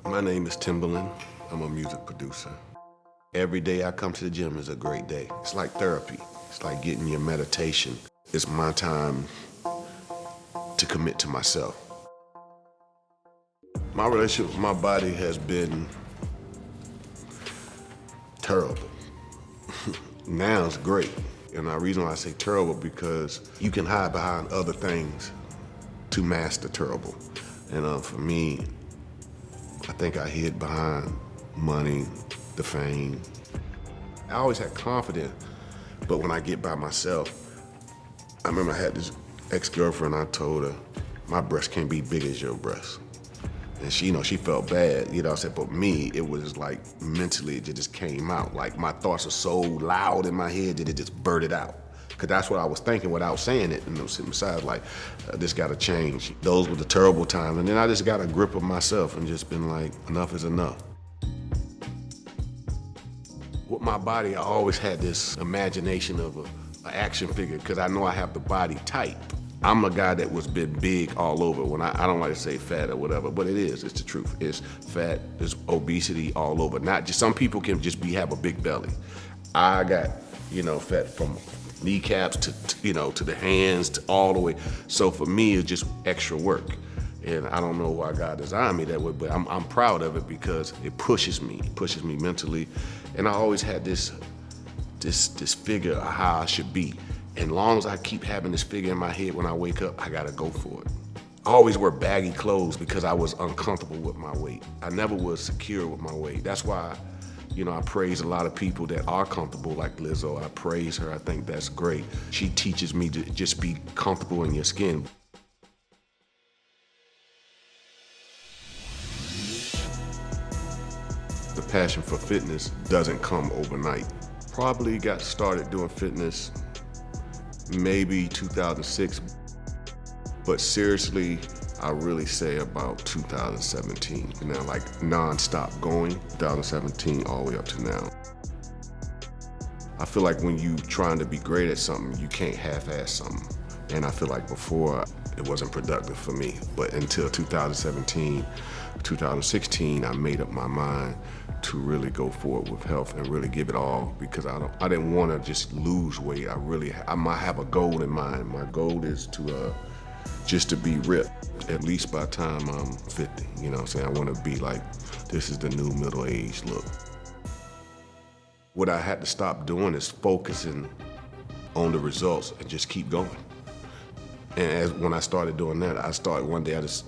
My name is Timbaland. I'm a music producer. Every day I come to the gym is a great day. It's like therapy. It's like getting your meditation. It's my time to commit to myself. My relationship with my body has been terrible. Now it's great. And the reason why I say terrible because you can hide behind other things to mask the terrible. And for me, I think I hid behind money, the fame. I always had confidence, but when I get by myself, I remember I had this ex-girlfriend, I told her, my breast can't be big as your breast. And she, she felt bad, I said, but me, it was like mentally, it just came out. Like my thoughts are so loud in my head that it just blurted out. Cause that's what I was thinking without saying it. And I was sitting beside like, this gotta change. Those were the terrible times. And then I just got a grip of myself and just been like, enough is enough. With my body, I always had this imagination of an action figure because I know I have the body type. I'm a guy that was been big all over. When I don't like to say fat or whatever, but it's the truth. It's fat, it's obesity all over. Not just, some people can just have a big belly. I got, fat from kneecaps to the hands, to all the way. So for me, it's just extra work. And I don't know why God designed me that way, but I'm proud of it because it pushes me mentally. And I always had this figure of how I should be. And long as I keep having this figure in my head when I wake up, I gotta go for it. I always wear baggy clothes because I was uncomfortable with my weight. I never was secure with my weight. That's why, I praise a lot of people that are comfortable, like Lizzo. I praise her, I think that's great. She teaches me to just be comfortable in your skin. The passion for fitness doesn't come overnight. Probably got started doing fitness maybe 2006, but seriously, I really say about 2017. Now, like non-stop going, 2017 all the way up to now. I feel like when you trying to be great at something, you can't half-ass something. And I feel like before, it wasn't productive for me. But until 2017, 2016, I made up my mind to really go forward with health and really give it all because I didn't want to just lose weight. I might have a goal in mind. My goal is to just to be ripped, at least by the time I'm 50. You know what I'm saying? I want to be like, this is the new middle-aged look. What I had to stop doing is focusing on the results and just keep going. And when I started doing that, one day I just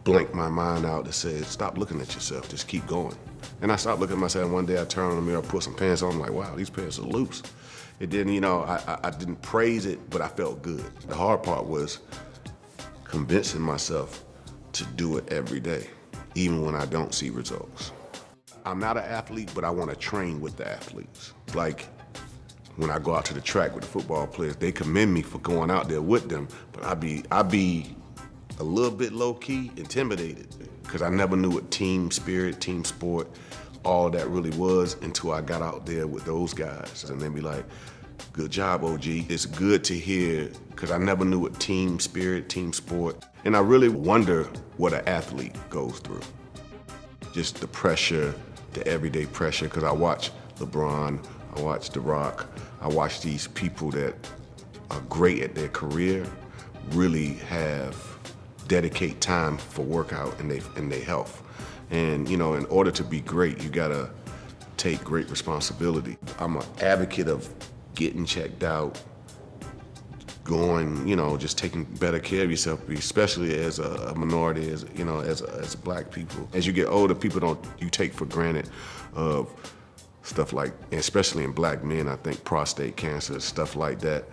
blinked my mind out and said, stop looking at yourself, just keep going. And I stopped looking at myself, and one day I turned on the mirror, put some pants on, I'm like, wow, these pants are loose. It didn't, I didn't praise it, but I felt good. The hard part was convincing myself to do it every day, even when I don't see results. I'm not an athlete, but I want to train with the athletes. Like, when I go out to the track with the football players, they commend me for going out there with them, but I be a little bit low-key intimidated because I never knew what team spirit, team sport, all that really was until I got out there with those guys. And they be like, good job, OG. It's good to hear because I never knew what team spirit, team sport. And I really wonder what an athlete goes through. Just the pressure, the everyday pressure, because I watch LeBron, I watch The Rock, I watch these people that are great at their career really dedicate time for workout and their health. And in order to be great, you gotta take great responsibility. I'm an advocate of getting checked out, going, just taking better care of yourself, especially as a minority, as black people. As you get older, you take for granted of stuff like, especially in black men, I think prostate cancer, stuff like that,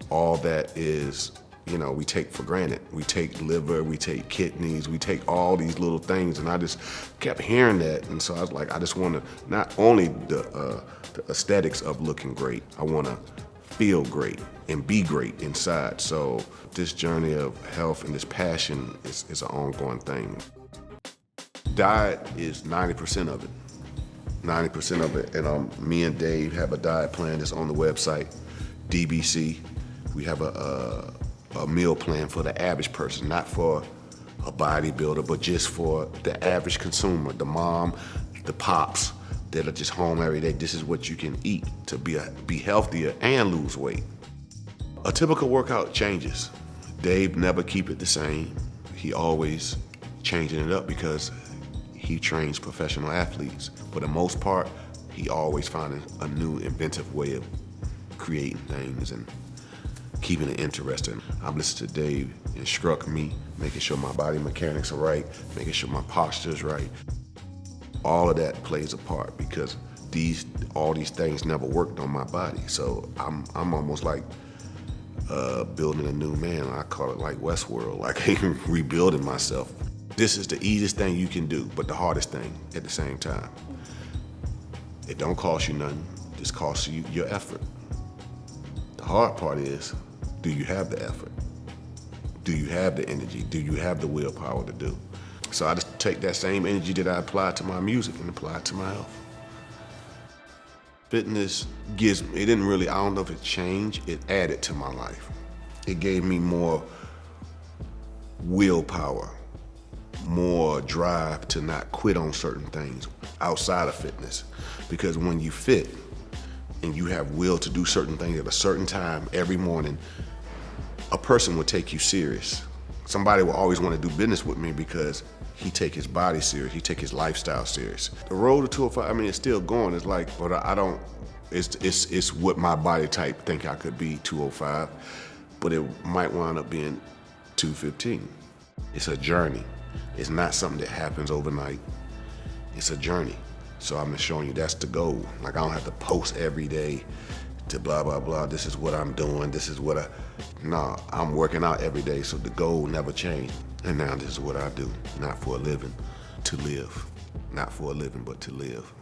all that is, we take for granted. We take liver, we take kidneys, we take all these little things, and I just kept hearing that, and so I was like, I just want to, not only the aesthetics of looking great, I want to feel great and be great inside. So this journey of health and this passion is an ongoing thing. Diet is 90% of it. 90% of it, and me and Dave have a diet plan that's on the website, DBC. We have a meal plan for the average person, not for a bodybuilder, but just for the average consumer, the mom, the pops that are just home every day. This is what you can eat to be healthier and lose weight. A typical workout changes. Dave never keep it the same. He always changing it up because he trains professional athletes. For the most part, he always finding a new inventive way of creating things and keeping it interesting. I'm listening to Dave instruct me, making sure my body mechanics are right, making sure my posture is right. All of that plays a part because all these things never worked on my body. So I'm almost like building a new man. I call it like Westworld, like rebuilding myself. This is the easiest thing you can do, but the hardest thing at the same time. It don't cost you nothing, just costs you your effort. The hard part is, do you have the effort? Do you have the energy? Do you have the willpower to do? So I just take that same energy that I apply to my music and apply it to my health. Fitness it didn't really, I don't know if it changed, it added to my life. It gave me more willpower, more drive to not quit on certain things outside of fitness. Because when you fit and you have will to do certain things at a certain time every morning, a person will take you serious. Somebody will always want to do business with me because he take his body serious, he take his lifestyle serious. The road to 205, I mean, it's still going. It's like, but I don't, it's what my body type think I could be, 205, but it might wind up being 215. It's a journey. It's not something that happens overnight. It's a journey. So I'm just showing you that's the goal. Like I don't have to post every day to blah, blah, blah. This is what I'm doing. This is what I'm working out every day. So the goal never changed. And now this is what I do. Not for a living, to live. Not for a living, but to live.